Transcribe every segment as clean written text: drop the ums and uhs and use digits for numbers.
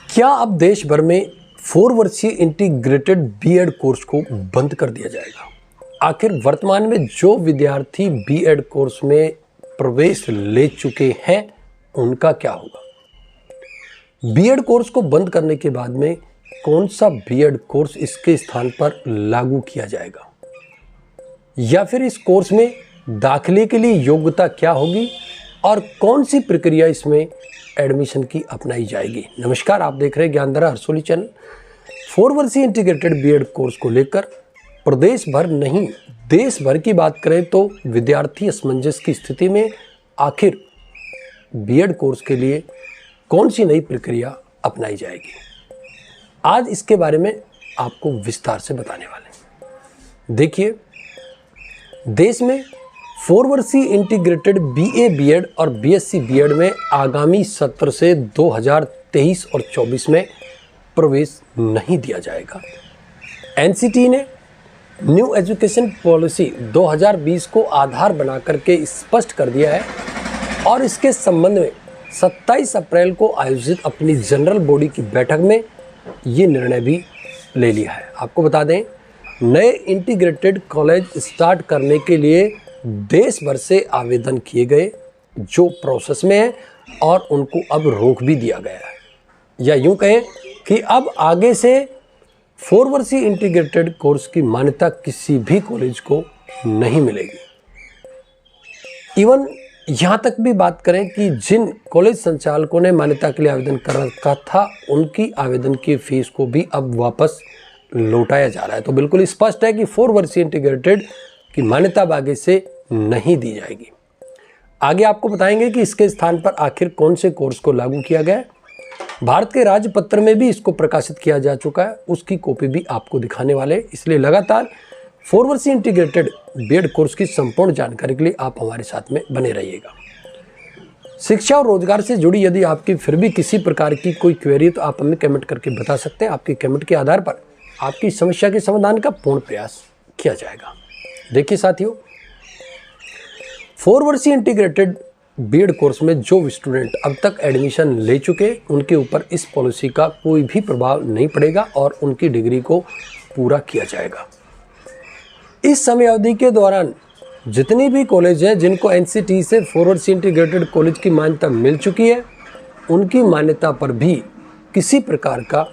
क्या अब देश भर में 4 वर्षीय इंटीग्रेटेड बीएड कोर्स को बंद कर दिया जाएगा? आखिर वर्तमान में जो विद्यार्थी बीएड कोर्स में प्रवेश ले चुके हैं उनका क्या होगा? बीएड कोर्स को बंद करने के बाद में कौन सा बीएड कोर्स इसके स्थान पर लागू किया जाएगा? या फिर इस कोर्स में दाखिले के लिए योग्यता क्या होगी और कौन सी प्रक्रिया इसमें एडमिशन की अपनाई जाएगी? नमस्कार, आप देख रहे हैं ज्ञानधारा हरसोली चैनल। 4 वर्षीय इंटीग्रेटेड बीएड कोर्स को लेकर प्रदेश भर नहीं देश भर की बात करें तो विद्यार्थी असमंजस की स्थिति में आखिर बीएड कोर्स के लिए कौन सी नई प्रक्रिया अपनाई जाएगी, आज इसके बारे में आपको विस्तार से बताने वाले हैं। देखिए, देश में 4 वर्षीय इंटीग्रेटेड बीए बीएड और बीएससी बीएड में आगामी सत्र से 2023 और 24 में प्रवेश नहीं दिया जाएगा। एनसीटी ने न्यू एजुकेशन पॉलिसी 2020 को आधार बना करके स्पष्ट कर दिया है और इसके संबंध में 27 अप्रैल को आयोजित अपनी जनरल बॉडी की बैठक में ये निर्णय भी ले लिया है। आपको बता दें, नए इंटीग्रेटेड कॉलेज स्टार्ट करने के लिए देश भर से आवेदन किए गए जो प्रोसेस में है और उनको अब रोक भी दिया गया है, या यूं कहें कि अब आगे से 4 वर्षीय इंटीग्रेटेड कोर्स की मान्यता किसी भी कॉलेज को नहीं मिलेगी। इवन यहां तक भी बात करें कि जिन कॉलेज संचालकों ने मान्यता के लिए आवेदन कर रखा था उनकी आवेदन की फीस को भी अब वापस लौटाया जा रहा है। तो बिल्कुल स्पष्ट है कि 4 वर्षीय इंटीग्रेटेड की मान्यता आगे से नहीं दी जाएगी। आगे आपको बताएंगे कि इसके स्थान पर आखिर कौन से कोर्स को लागू किया गया है। भारत के राजपत्र में भी इसको प्रकाशित किया जा चुका है, उसकी कॉपी भी आपको दिखाने वाले, इसलिए लगातार 4 वर्षीय इंटीग्रेटेड बीएड कोर्स की संपूर्ण जानकारी के लिए आप हमारे साथ में बने रहिएगा। शिक्षा और रोजगार से जुड़ी यदि आपकी फिर भी किसी प्रकार की कोई क्वेरी तो आप हमें कमेंट करके बता सकते हैं। आपके कमेंट के आधार पर आपकी समस्या के समाधान का पूर्ण प्रयास किया जाएगा। देखिए साथियों, 4 वर्षीय इंटीग्रेटेड बीएड कोर्स में जो स्टूडेंट अब तक एडमिशन ले चुके उनके ऊपर इस पॉलिसी का कोई भी प्रभाव नहीं पड़ेगा और उनकी डिग्री को पूरा किया जाएगा। इस समय अवधि के दौरान जितनी भी कॉलेज हैं जिनको एनसीटी से 4 वर्षीय इंटीग्रेटेड कॉलेज की मान्यता मिल चुकी है उनकी मान्यता पर भी किसी प्रकार का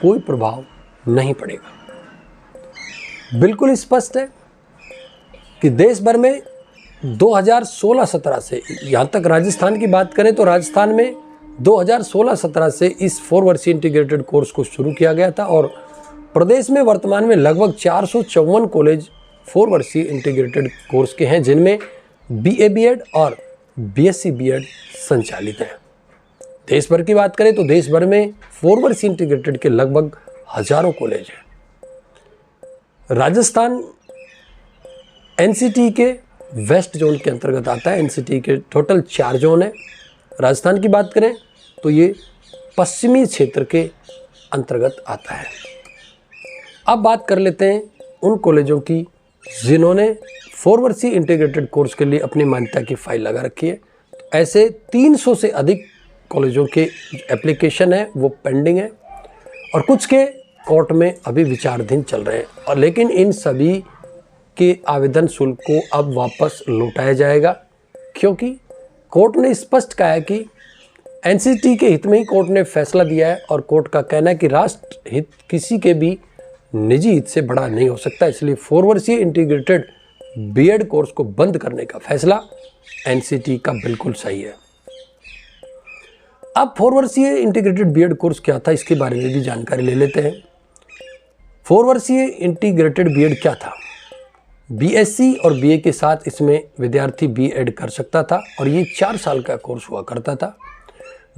कोई प्रभाव नहीं पड़ेगा। बिल्कुल स्पष्ट है कि देश भर में 2016-17 से, यहाँ तक राजस्थान की बात करें तो राजस्थान में 2016-17 से इस 4 वर्षीय इंटीग्रेटेड कोर्स को शुरू किया गया था और प्रदेश में वर्तमान में लगभग 454 कॉलेज 4 वर्षीय इंटीग्रेटेड कोर्स के हैं जिनमें बीए बीएड और बीएससी बीएड संचालित हैं। देश भर की बात करें तो देश भर में 4 वर्षीय इंटीग्रेटेड के लगभग हजारों कॉलेज हैं। राजस्थान एनसीटी के वेस्ट जोन के अंतर्गत आता है। एनसीटी के टोटल 4 जोन है। राजस्थान की बात करें तो ये पश्चिमी क्षेत्र के अंतर्गत आता है। अब बात कर लेते हैं उन कॉलेजों की जिन्होंने 4 वर्षीय इंटीग्रेटेड कोर्स के लिए अपनी मान्यता की फाइल लगा रखी है। ऐसे 300 से अधिक कॉलेजों के एप्लीकेशन है वो पेंडिंग है और कुछ के कोर्ट में अभी विचाराधीन चल रहे हैं, और लेकिन इन सभी के आवेदन शुल्क को अब वापस लौटाया जाएगा क्योंकि कोर्ट ने स्पष्ट कहा है कि एनसीटी के हित में ही कोर्ट ने फैसला दिया है और कोर्ट का कहना है कि राष्ट्र हित किसी के भी निजी हित से बड़ा नहीं हो सकता। इसलिए 4 वर्षीय इंटीग्रेटेड बीएड कोर्स को बंद करने का फैसला एनसीटी का बिल्कुल सही है। अब 4 वर्षीय इंटीग्रेटेड बीएड कोर्स क्या था इसके बारे में भी जानकारी ले लेते हैं। 4 वर्षीय इंटीग्रेटेड बीएड क्या था? बीएससी और बीए के साथ इसमें विद्यार्थी बीएड कर सकता था और ये 4 साल का कोर्स हुआ करता था।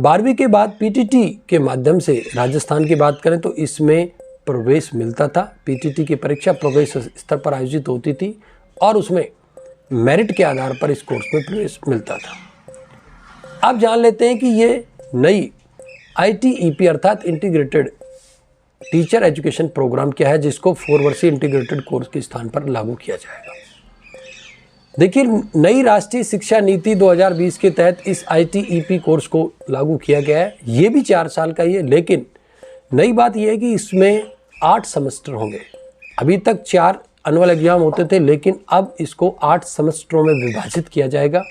12वीं के बाद पीटीटी के माध्यम से राजस्थान की बात करें तो इसमें प्रवेश मिलता था। पीटीटी की परीक्षा प्रवेश स्तर पर आयोजित होती थी और उसमें मेरिट के आधार पर इस कोर्स में प्रवेश मिलता था। अब जान लेते हैं कि ये नई आईटीईपी अर्थात इंटीग्रेटेड टीचर एजुकेशन प्रोग्राम क्या है जिसको 4 वर्षीय इंटीग्रेटेड कोर्स के स्थान पर लागू किया जाएगा। देखिए, नई राष्ट्रीय शिक्षा नीति 2020 के तहत इस ITEP कोर्स को लागू किया गया है। ये भी 4 साल का ही है, लेकिन नई बात यह है कि इसमें 8 सेमेस्टर होंगे। अभी तक 4 एनुअल एग्जाम होते थे, लेकिन अब इसको 8 सेमेस्टरों में विभाजित किया जाएगा।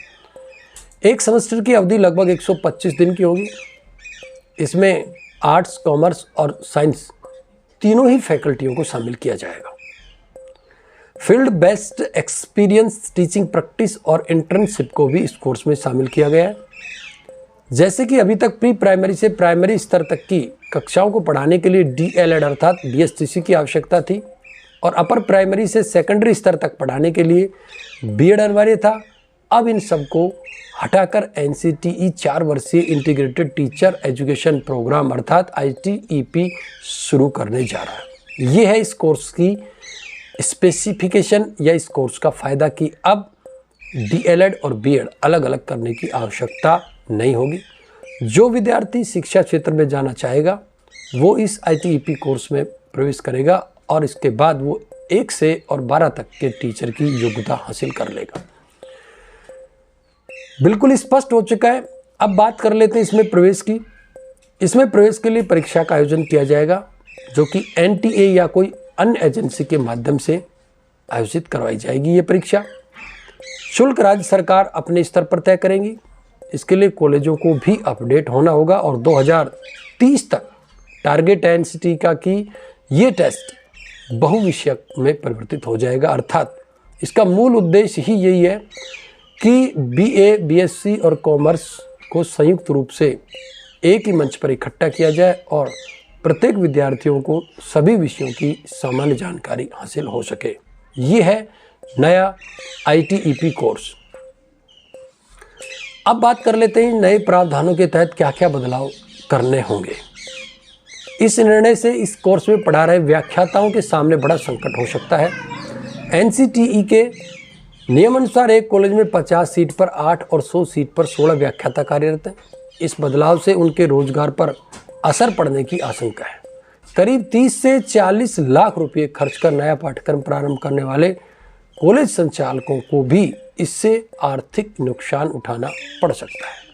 एक सेमेस्टर की अवधि लगभग 125 दिन की होगी। इसमें आर्ट्स, कॉमर्स और साइंस तीनों ही फैकल्टियों को शामिल किया जाएगा। Field based experience, teaching practice और इंटर्नशिप को भी इस कोर्स में शामिल किया गया है। जैसे कि अभी तक प्री प्राइमरी से प्राइमरी स्तर तक की कक्षाओं को पढ़ाने के लिए DLED अर्थात BSTC की आवश्यकता थी और अपर प्राइमरी से सेकेंडरी स्तर तक पढ़ाने के लिए B.Ed अनिवार्य था। अब इन सबको हटाकर NCTE 4 वर्षीय इंटीग्रेटेड टीचर एजुकेशन प्रोग्राम अर्थात ITEP शुरू करने जा रहा है। ये है इस कोर्स की स्पेसिफिकेशन या इस कोर्स का फ़ायदा कि अब DLED और B.Ed अलग अलग करने की आवश्यकता नहीं होगी। जो विद्यार्थी शिक्षा क्षेत्र में जाना चाहेगा वो इस ITEP कोर्स में प्रवेश करेगा और इसके बाद वो 1 से और 12 तक के टीचर की योग्यता हासिल कर लेगा। बिल्कुल स्पष्ट हो चुका है। अब बात कर लेते हैं इसमें प्रवेश की। इसमें प्रवेश के लिए परीक्षा का आयोजन किया जाएगा, जो कि NTA या कोई अन्य एजेंसी के माध्यम से आयोजित करवाई जाएगी। ये परीक्षा शुल्क राज्य सरकार अपने स्तर पर तय करेंगी। इसके लिए कॉलेजों को भी अपडेट होना होगा और 2030 तक टारगेट है NCTE का कि ये टेस्ट बहुविषयक में परिवर्तित हो जाएगा। अर्थात इसका मूल उद्देश्य ही यही है कि BA, BSc और कॉमर्स को संयुक्त रूप से एक ही मंच पर इकट्ठा किया जाए और प्रत्येक विद्यार्थियों को सभी विषयों की सामान्य जानकारी हासिल हो सके। ये है नया ITEP कोर्स। अब बात कर लेते हैं नए प्रावधानों के तहत क्या क्या बदलाव करने होंगे। इस निर्णय से इस कोर्स में पढ़ा रहे व्याख्याताओं के सामने बड़ा संकट हो सकता है। NCTE के नियमानुसार एक कॉलेज में 50 सीट पर 8 और 100 सीट पर 16 व्याख्याता कार्यरत हैं। इस बदलाव से उनके रोजगार पर असर पड़ने की आशंका है। करीब 30 से 40 लाख रुपए खर्च कर नया पाठ्यक्रम प्रारंभ करने वाले कॉलेज संचालकों को भी इससे आर्थिक नुकसान उठाना पड़ सकता है।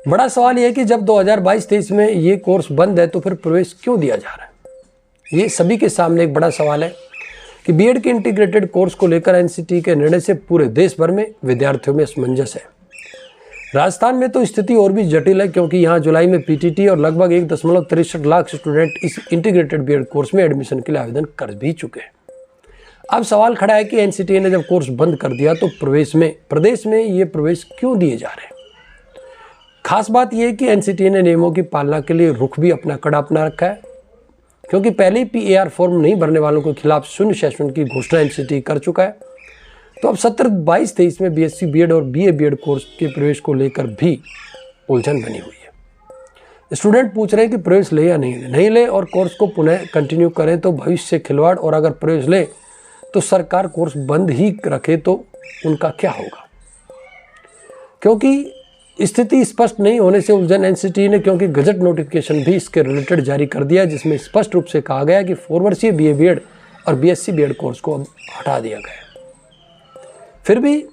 बड़ा सवाल यह है कि जब 2022-23 में ये कोर्स बंद है तो फिर प्रवेश क्यों दिया जा रहा है। ये सभी के सामने एक बड़ा सवाल है कि B.Ed के इंटीग्रेटेड कोर्स को लेकर NCTE के निर्णय से पूरे देश भर में विद्यार्थियों में असमंजस है। राजस्थान में तो स्थिति और भी जटिल है, क्योंकि यहाँ जुलाई में PTT और लगभग 1.63 लाख स्टूडेंट इस इंटीग्रेटेड B.Ed कोर्स में एडमिशन के लिए आवेदन कर भी चुके हैं। अब सवाल खड़ा है कि NCTE ने जब कोर्स बंद कर दिया तो प्रदेश में ये प्रवेश क्यों दिए जा रहे हैं। खास बात यह है कि NCTE ने नियमों की पालना के लिए रुख भी अपना कड़ा अपना रखा है, क्योंकि पहले ही PAR फॉर्म नहीं भरने वालों के खिलाफ शून्य सेशन की घोषणा NCTE कर चुका है। तो अब सत्र 22-23 में BSc B.Ed और BA B.Ed कोर्स के प्रवेश को लेकर भी उलझन बनी हुई है। स्टूडेंट पूछ रहे हैं कि प्रवेश ले या नहीं ले और कोर्स को पुनः कंटिन्यू करें तो भविष्य से खिलवाड़, और अगर प्रवेश ले तो सरकार कोर्स बंद ही रखे तो उनका क्या होगा। क्योंकि स्थिति स्पष्ट नहीं होने से उलझन NCTE ने क्योंकि गजट नोटिफिकेशन भी इसके रिलेटेड जारी कर दिया, जिसमें स्पष्ट रूप से कहा गया कि 4 वर्षीय BA B.Ed और BSc B.Ed कोर्स को अब हटा दिया गया। फिर भी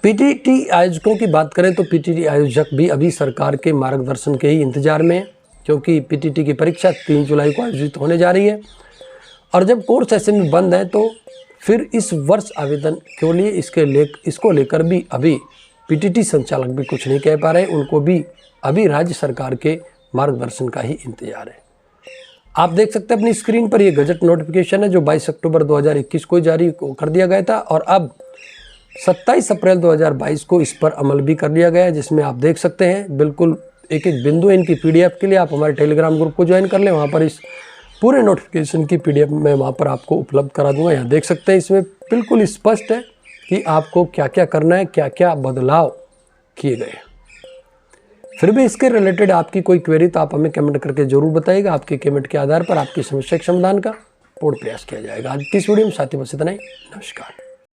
PTT आयोजकों की बात करें तो PTT आयोजक भी अभी सरकार के मार्गदर्शन के ही इंतजार में है, क्योंकि PTT की परीक्षा 3 जुलाई को आयोजित होने जा रही है और जब कोर्स ऐसे में बंद है तो फिर इस वर्ष आवेदन क्यों लिए इसको लेकर भी अभी PTT संचालक भी कुछ नहीं कह पा रहे। उनको भी अभी राज्य सरकार के मार्गदर्शन का ही इंतजार है। आप देख सकते हैं अपनी स्क्रीन पर ये गजट नोटिफिकेशन है जो 22 अक्टूबर 2021 को जारी कर दिया गया था और अब 27 अप्रैल 2022 को इस पर अमल भी कर लिया गया है, जिसमें आप देख सकते हैं बिल्कुल एक एक बिंदु इनकी PDF के लिए आप हमारे टेलीग्राम ग्रुप को ज्वाइन कर लें। वहाँ पर इस पूरे नोटिफिकेशन की PDF मैं वहाँ पर आपको उपलब्ध करा दूंगा। यहाँ देख सकते हैं इसमें बिल्कुल स्पष्ट है कि आपको क्या क्या करना है, क्या क्या बदलाव किए गए हैं। फिर भी इसके रिलेटेड आपकी कोई क्वेरी तो आप हमें कमेंट करके जरूर बताइएगा। आपके कमेंट के आधार पर आपकी समस्या के समाधान का पूर्ण प्रयास किया जाएगा। आज की इस वीडियो में साथी बस इतना ही। नमस्कार।